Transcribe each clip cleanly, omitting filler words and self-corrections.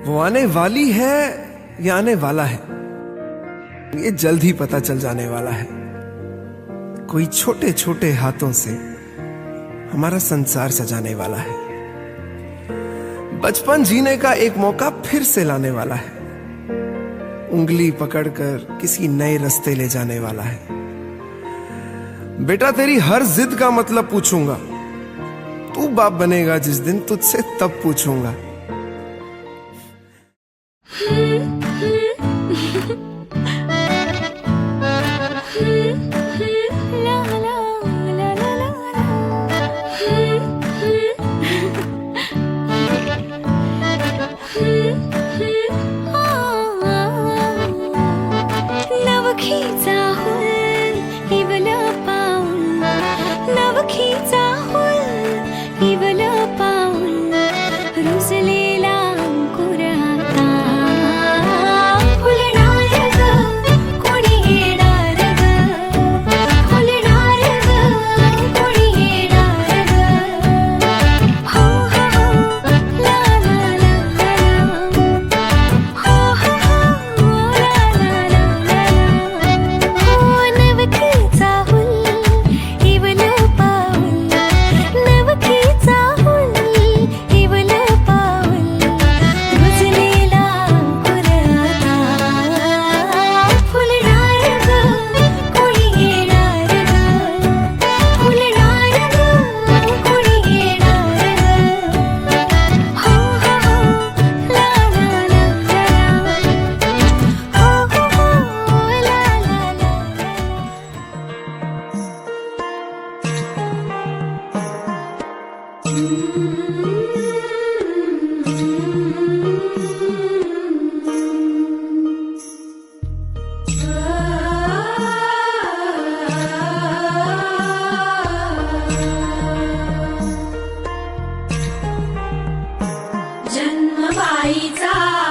वो आने वाली है या आने वाला है, ये जल्द ही पता चल जाने वाला है। कोई छोटे छोटे हाथों से हमारा संसार सजाने वाला है। बचपन जीने का एक मौका फिर से लाने वाला है। उंगली पकड़कर किसी नए रास्ते ले जाने वाला है। बेटा तेरी हर जिद का मतलब पूछूंगा। तू बाप बनेगा जिस दिन, तुझसे तब पूछूंगा।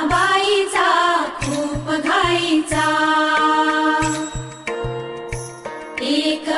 बाईचा खूप घाईचा, एक